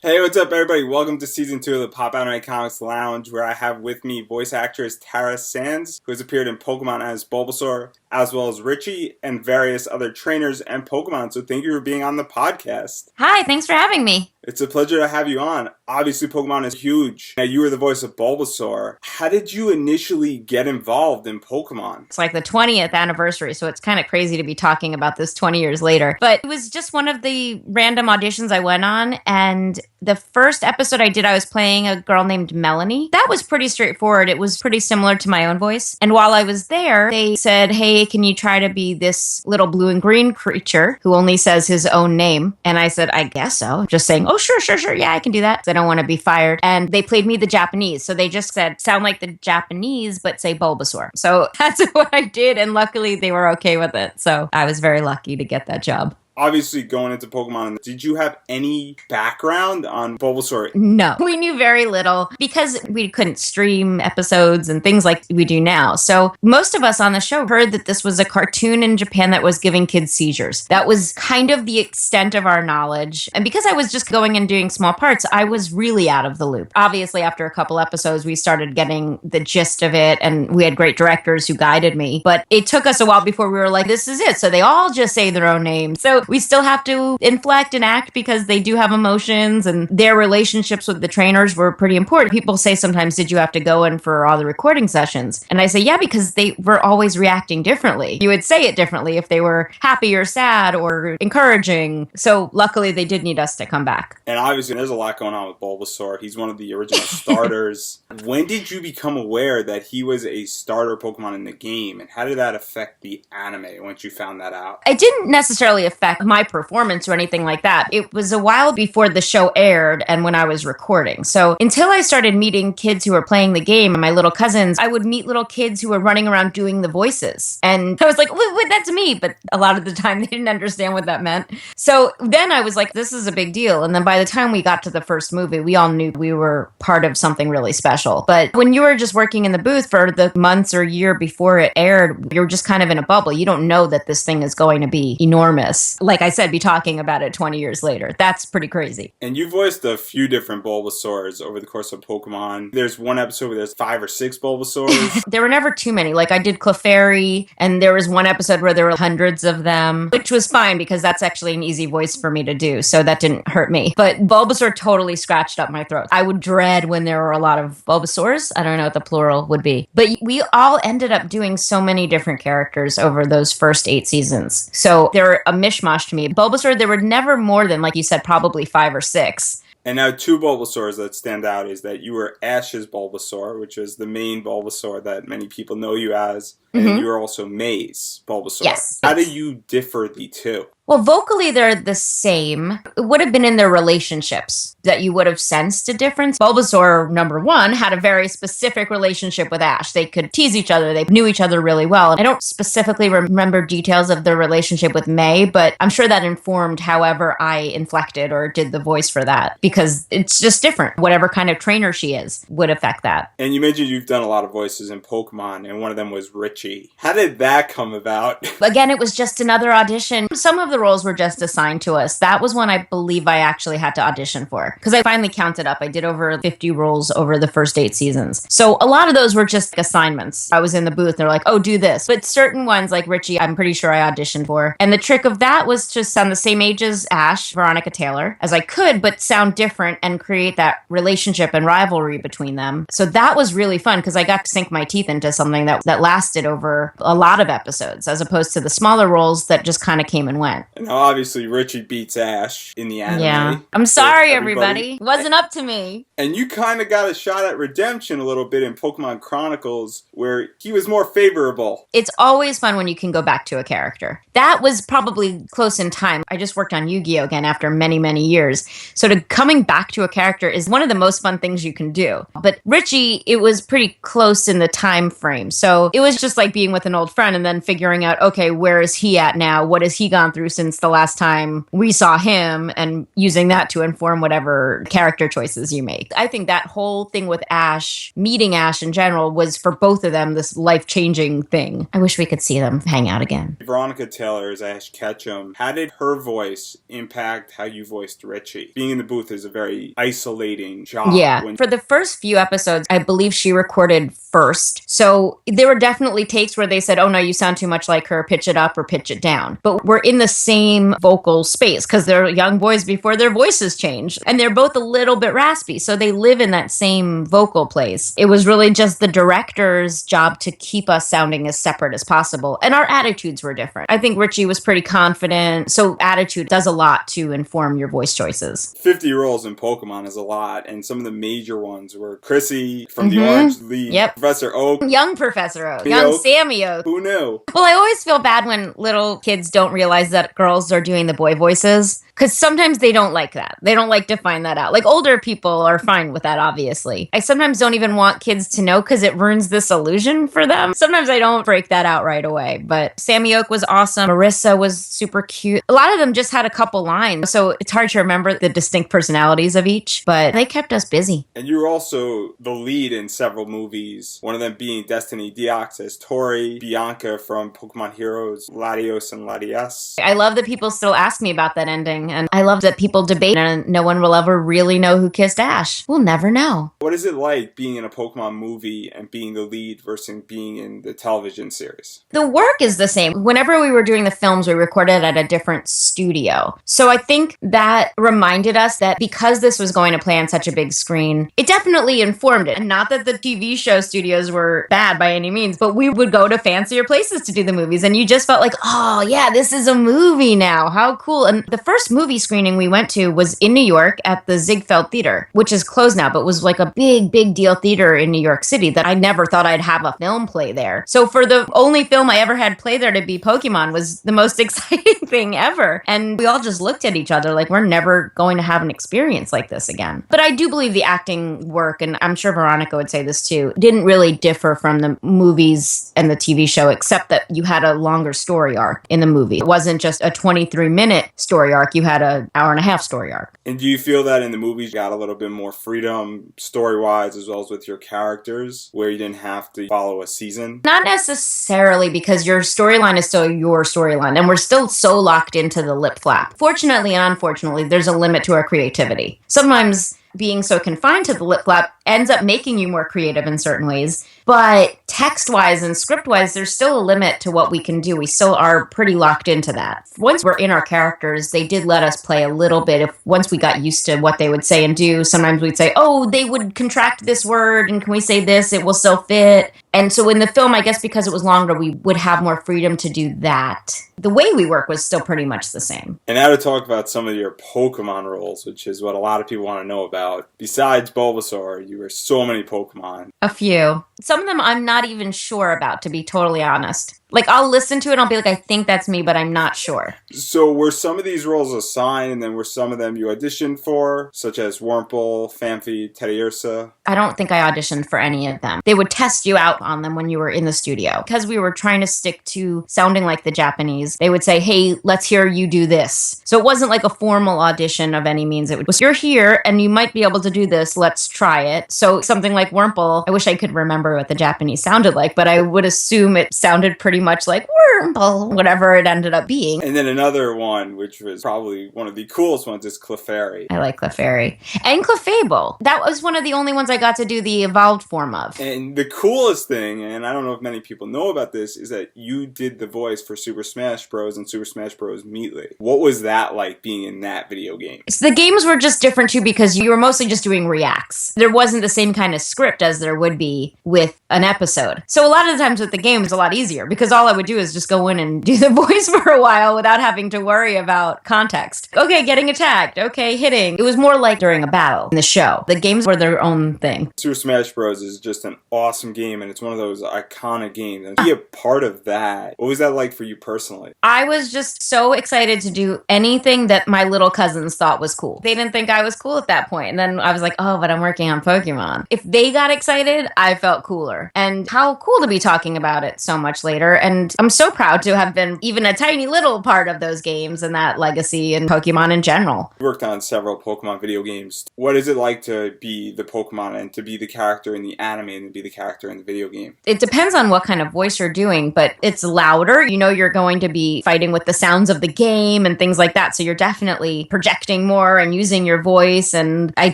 Hey, what's up, everybody? Welcome to Season 2 of the Popanimecomics Lounge, where I have with me voice actress Tara Sands, who has appeared in Pokemon as Bulbasaur, as well as Richie, and various other trainers and Pokemon. So thank you for being on the podcast. Hi, thanks for having me. It's a pleasure to have you on. Obviously, Pokemon is huge. Now, you were the voice of Bulbasaur. How did you initially get involved in Pokemon? It's like the 20th anniversary, so it's kind of crazy to be talking about this 20 years later. But it was just one of the random auditions I went on, and the first episode I did, I was playing a girl named Melanie. That was pretty straightforward. It was pretty similar to my own voice. And while I was there, they said, hey, can you try to be this little blue and green creature who only says his own name? And I said, I guess so. Just saying, oh, sure. Yeah, I can do that. I don't want to be fired. And they played me the Japanese. So they just said, sound like the Japanese, but say Bulbasaur. So that's what I did. And luckily they were okay with it. So I was very lucky to get that job. Obviously, going into Pokemon, did you have any background on Bulbasaur? No, we knew very little because we couldn't stream episodes and things like we do now. So most of us on the show heard that this was a cartoon in Japan that was giving kids seizures. That was kind of the extent of our knowledge. And because I was just going and doing small parts, I was really out of the loop. Obviously, after a couple episodes, we started getting the gist of it, and we had great directors who guided me. But it took us a while before we were like, this is it. So they all just say their own name. So we still have to inflect and act because they do have emotions, and their relationships with the trainers were pretty important. People say sometimes, did you have to go in for all the recording sessions? And I say, yeah, because they were always reacting differently. You would say it differently if they were happy or sad or encouraging. So luckily they did need us to come back. And obviously there's a lot going on with Bulbasaur. He's one of the original starters. When did you become aware that he was a starter Pokemon in the game? And how did that affect the anime once you found that out? It didn't necessarily affect my performance or anything like that. It was a while before the show aired and when I was recording. So until I started meeting kids who were playing the game and my little cousins, I would meet little kids who were running around doing the voices. And I was like, wait, that's me. But a lot of the time they didn't understand what that meant. So then I was like, this is a big deal. And then by the time we got to the first movie, we all knew we were part of something really special. But when you were just working in the booth for the months or year before it aired, you're just kind of in a bubble. You don't know that this thing is going to be enormous. Like I said, be talking about it 20 years later. That's pretty crazy. And you voiced a few different Bulbasaurs over the course of Pokemon. There's one episode where there's 5 or 6 Bulbasaurs. There were never too many. Like I did Clefairy, and there was one episode where there were hundreds of them, which was fine because that's actually an easy voice for me to do. So that didn't hurt me. But Bulbasaur totally scratched up my throat. I would dread when there were a lot of Bulbasaurs. I don't know what the plural would be. But we all ended up doing so many different characters over those first 8 seasons. So they're a mishmash to me. Bulbasaur, there were never more than, like you said, probably 5 or 6. And now 2 Bulbasaurs that stand out is that you were Ash's Bulbasaur, which is the main Bulbasaur that many people know you as, and you were also May's Bulbasaur. Yes. How do you differ the two? Well, vocally, they're the same. It would have been in their relationships that you would have sensed a difference. Bulbasaur, number one, had a very specific relationship with Ash. They could tease each other. They knew each other really well. I don't specifically remember details of their relationship with May, but I'm sure that informed however I inflected or did the voice for that, because it's just different. Whatever kind of trainer she is would affect that. And you mentioned you've done a lot of voices in Pokemon, and one of them was Richie. How did that come about? Again, it was just another audition. Some of the roles were just assigned to us. That was one I believe I actually had to audition for, because I finally counted up. I did over 50 roles over the first 8 seasons. So a lot of those were just assignments. I was in the booth. They're like, oh, do this. But certain ones like Richie, I'm pretty sure I auditioned for. And the trick of that was to sound the same age as Ash, Veronica Taylor, as I could, but sound different and create that relationship and rivalry between them. So that was really fun because I got to sink my teeth into something that lasted over a lot of episodes, as opposed to the smaller roles that just kind of came and went. Now, obviously, Richie beats Ash in the anime. Yeah. I'm sorry, everybody. It wasn't up to me. And you kind of got a shot at redemption a little bit in Pokemon Chronicles, where he was more favorable. It's always fun when you can go back to a character. That was probably close in time. I just worked on Yugioh again after many, many years. So coming back to a character is one of the most fun things you can do. But Richie, it was pretty close in the time frame. So it was just like being with an old friend and then figuring out, okay, where is he at now? What has he gone through since the last time we saw him, and using that to inform whatever character choices you make. I think that whole thing with Ash, meeting Ash in general, was for both of them this life-changing thing. I wish we could see them hang out again. Veronica Taylor as Ash Ketchum. How did her voice impact how you voiced Richie? Being in the booth is a very isolating job. Yeah. For the first few episodes, I believe she recorded first. So there were definitely takes where they said, oh no, you sound too much like her, pitch it up or pitch it down. But we're in the same vocal space because they're young boys before their voices change. And they're both a little bit raspy. So they live in that same vocal place. It was really just the director's job to keep us sounding as separate as possible. And our attitudes were different. I think Richie was pretty confident. So attitude does a lot to inform your voice choices. 50 roles in Pokemon is a lot. And some of the major ones were Chrissy from the Orange League. Yep. Professor Oak. Young Professor Oak. Young Sammy Oak. Who knew? Well, I always feel bad when little kids don't realize that girls are doing the boy voices. Because sometimes they don't like that. They don't like to find that out. Like, older people are fine with that, obviously. I sometimes don't even want kids to know because it ruins this illusion for them. Sometimes I don't break that out right away. But Sammy Oak was awesome. Marissa was super cute. A lot of them just had a couple lines. So it's hard to remember the distinct personalities of each. But they kept us busy. And you were also the lead in several movies. One of them being Destiny Deox as Tori, Bianca from Pokemon Heroes, Latios and Latias. I love that people still ask me about that ending. And I love that people debate and no one will ever really know who kissed Ash. We'll never know. What is it like being in a Pokemon movie and being the lead versus being in the television series? The work is the same. Whenever we were doing the films, we recorded at a different studio. So I think that reminded us that because this was going to play on such a big screen, it definitely informed it. And not that the TV show studios were bad by any means, but we would go to fancier places to do the movies. And you just felt like, oh yeah, this is a movie now. How cool. And the first movie screening we went to was in New York at the Ziegfeld Theater, which is closed now, but was like a big deal theater in New York City that I never thought I'd have a film play there. So for the only film I ever had play there to be Pokemon was the most exciting thing ever. And we all just looked at each other like we're never going to have an experience like this again. But I do believe the acting work, and I'm sure Veronica would say this too, didn't really differ from the movies and the TV show, except that you had a longer story arc in the movie. It wasn't just a 23-minute story arc. You had an hour-and-a-half story arc. And do you feel that in the movies you got a little bit more freedom story-wise as well as with your characters where you didn't have to follow a season? Not necessarily, because your storyline is still your storyline and we're still so locked into the lip flap. Fortunately and unfortunately, there's a limit to our creativity. Sometimes being so confined to the lip flap ends up making you more creative in certain ways. But text-wise and script-wise, there's still a limit to what we can do. We still are pretty locked into that. Once we're in our characters, they did let us play a little bit. Once we got used to what they would say and do, sometimes we'd say, oh, they would contract this word, and can we say this? It will still fit. And so in the film, I guess because it was longer, we would have more freedom to do that. The way we work was still pretty much the same. And now to talk about some of your Pokemon roles, which is what a lot of people want to know about. Besides Bulbasaur, you were so many Pokemon. A few. Some of them I'm not even sure about, to be totally honest. Like, I'll listen to it and I'll be like, I think that's me, but I'm not sure. So were some of these roles assigned and then were some of them you auditioned for, such as Wurmple, Phanpy, Teddiursa? I don't think I auditioned for any of them. They would test you out on them when you were in the studio. Because we were trying to stick to sounding like the Japanese, they would say, hey, let's hear you do this. So it wasn't like a formal audition of any means. It was, you're here and you might be able to do this. Let's try it. So something like Wurmple, I wish I could remember what the Japanese sounded like, but I would assume it sounded pretty much like Wurmple, whatever it ended up being. And then another one, which was probably one of the coolest ones, is Clefairy. I like Clefairy. And Clefable. That was one of the only ones I got to do the evolved form of. And the coolest thing, and I don't know if many people know about this, is that you did the voice for Super Smash Bros. And Super Smash Bros. Melee. What was that like being in that video game? So the games were just different too because you were mostly just doing reacts. There wasn't the same kind of script as there would be with an episode. So a lot of the times with the game, it's a lot easier because because all I would do is just go in and do the voice for a while without having to worry about context. Okay, getting attacked. Okay, hitting. It was more like during a battle in the show. The games were their own thing. Super Smash Bros. Is just an awesome game, and it's one of those iconic games. And to be a part of that, what was that like for you personally? I was just so excited to do anything that my little cousins thought was cool. They didn't think I was cool at that point. And then I was like, oh, but I'm working on Pokemon. If they got excited, I felt cooler. And how cool to be talking about it so much later. And I'm so proud to have been even a tiny little part of those games and that legacy and Pokemon in general. You worked on several Pokemon video games. What is it like to be the Pokemon and to be the character in the anime and to be the character in the video game? It depends on what kind of voice you're doing, but it's louder. You know, you're going to be fighting with the sounds of the game and things like that. So you're definitely projecting more and using your voice. And I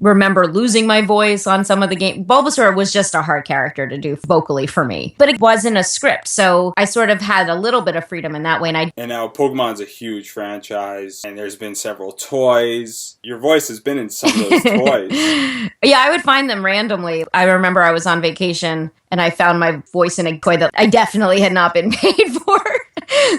remember losing my voice on some of the game. Bulbasaur was just a hard character to do vocally for me, but it wasn't a script. So I sort of had a little bit of freedom in that way. And now Pokemon's a huge franchise and there's been several toys. Your voice has been in some of those toys. Yeah, I would find them randomly. I remember I was on vacation and I found my voice in a toy that I definitely had not been paid for.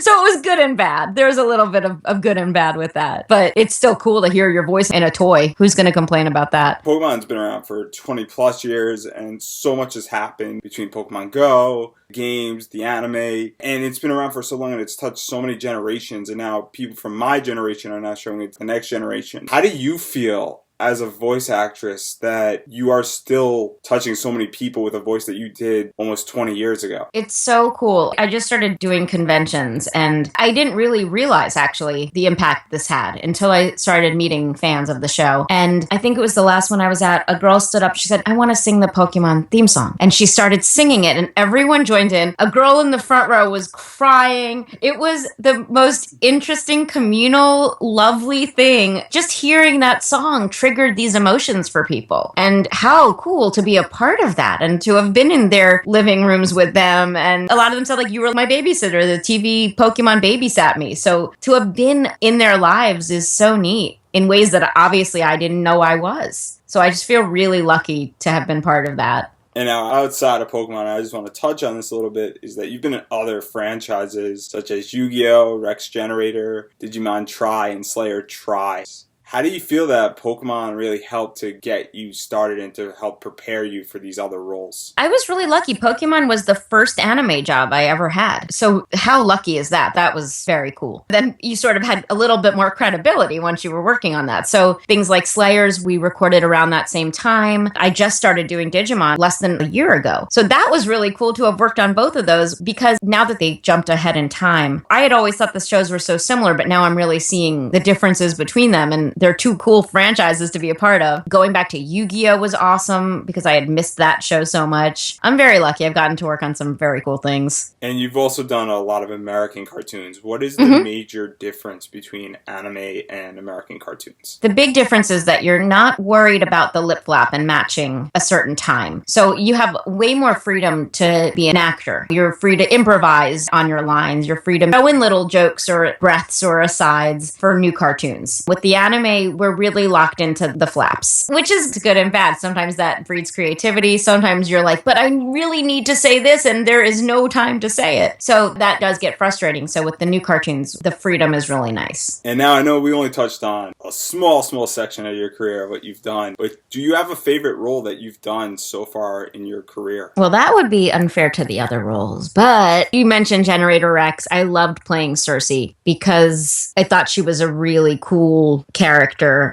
So it was good and bad. There's a little bit of good and bad with that. But it's still cool to hear your voice in a toy. Who's going to complain about that? Pokemon's been around for 20 plus years and so much has happened between Pokemon Go, games, the anime, and it's been around for so long and it's touched so many generations, and now people from my generation are now showing it to the next generation. How do you feel as a voice actress that you are still touching so many people with a voice that you did almost 20 years ago? It's so cool. I just started doing conventions and I didn't really realize actually the impact this had until I started meeting fans of the show. And I think it was the last one I was at, a girl stood up, she said, I want to sing the Pokemon theme song. And she started singing it and everyone joined in. A girl in the front row was crying. It was the most interesting, communal, lovely thing. Just hearing that song triggered these emotions for people. And how cool to be a part of that and to have been in their living rooms with them. And a lot of them said, like, you were my babysitter. The TV Pokemon babysat me. So to have been in their lives is so neat in ways that obviously I didn't know I was. So I just feel really lucky to have been part of that. And now outside of Pokemon, I just want to touch on this a little bit, is that you've been in other franchises such as Yugioh, Rex Generator, Digimon Tri, and Slayer Tri. How do you feel that Pokemon really helped to get you started and to help prepare you for these other roles? I was really lucky. Pokemon was the first anime job I ever had. So how lucky is that? That was very cool. Then you sort of had a little bit more credibility once you were working on that. So things like Slayers, we recorded around that same time. I just started doing Digimon less than a year ago. So that was really cool to have worked on both of those, because now that they jumped ahead in time, I had always thought the shows were so similar, but now I'm really seeing the differences between them. And they're two cool franchises to be a part of. Going back to Yu-Gi-Oh was awesome because I had missed that show so much. I'm very lucky. I've gotten to work on some very cool things. And you've also done a lot of American cartoons. What is the major difference between anime and American cartoons? The big difference is that you're not worried about the lip flap and matching a certain time. So you have way more freedom to be an actor. You're free to improvise on your lines. You're free to throw in little jokes or breaths or asides for new cartoons. With the anime, we're really locked into the flaps, which is good and bad. Sometimes that breeds creativity. Sometimes you're like, but I really need to say this and there is no time to say it. So that does get frustrating. So with the new cartoons, the freedom is really nice. And now I know we only touched on a small section of your career of what you've done, but do you have a favorite role that you've done so far in your career? Well, that would be unfair to the other roles, but you mentioned Generator Rex. I loved playing Cersei because I thought she was a really cool character.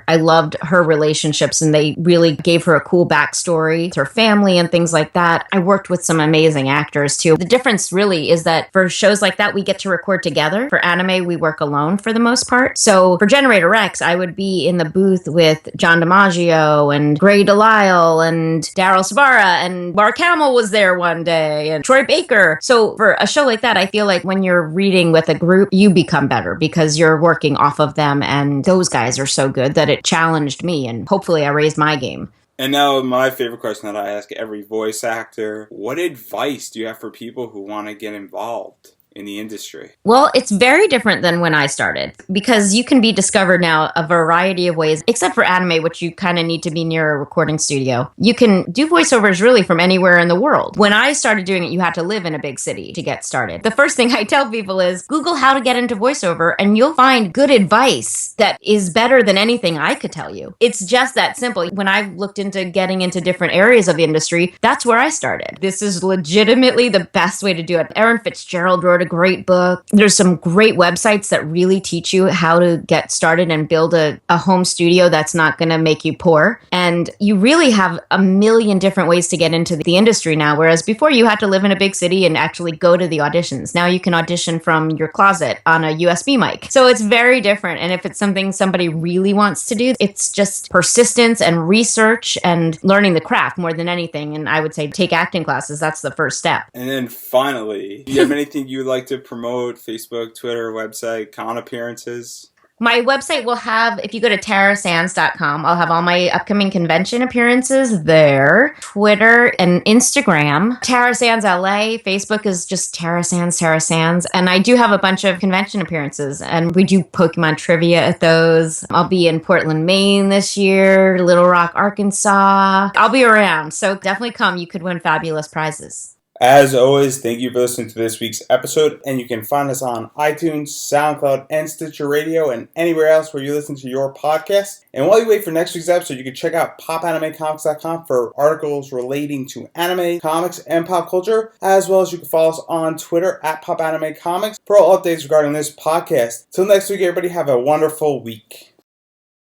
I loved her relationships and they really gave her a cool backstory to her family and things like that. I worked with some amazing actors too. The difference really is that for shows like that, we get to record together. For anime, we work alone for the most part. So for Generator Rex, I would be in the booth with John DiMaggio and Gray Delisle and Daryl Sabara, and Mark Hamill was there one day and Troy Baker. So for a show like that, I feel like when you're reading with a group, you become better because you're working off of them, and those guys are so good that it challenged me, and hopefully I raised my game. And now my favorite question that I ask every voice actor, what advice do you have for people who want to get involved in the industry? Well, it's very different than when I started because you can be discovered now a variety of ways, except for anime, which you kind of need to be near a recording studio. You can do voiceovers really from anywhere in the world. When I started doing it, you had to live in a big city to get started. The first thing I tell people is Google how to get into voiceover and you'll find good advice that is better than anything I could tell you. It's just that simple. When I've looked into getting into different areas of the industry, that's where I started. This is legitimately the best way to do it. Erin Fitzgerald wrote a great book. There's some great websites that really teach you how to get started and build a home studio that's not going to make you poor. And you really have a million different ways to get into the industry now, whereas before you had to live in a big city and actually go to the auditions. Now you can audition from your closet on a USB mic. So it's very different. And if it's something somebody really wants to do, it's just persistence and research and learning the craft more than anything. And I would say take acting classes. That's the first step. And then finally, do you have anything you would like to promote? Facebook, Twitter, website, con appearances? My website will have, if you go to tarasands.com, I'll have all my upcoming convention appearances there. Twitter and Instagram. Tara Sands LA. Facebook is just Tara Sands. And I do have a bunch of convention appearances. And we do Pokemon trivia at those. I'll be in Portland, Maine this year. Little Rock, Arkansas. I'll be around. So definitely come. You could win fabulous prizes. As always, thank you for listening to this week's episode, and you can find us on iTunes, SoundCloud, and Stitcher Radio, and anywhere else where you listen to your podcast. And while you wait for next week's episode, you can check out Popanimecomics.com for articles relating to anime, comics, and pop culture, as well as you can follow us on Twitter at Popanimecomics for all updates regarding this podcast. Till next week, everybody, have a wonderful week.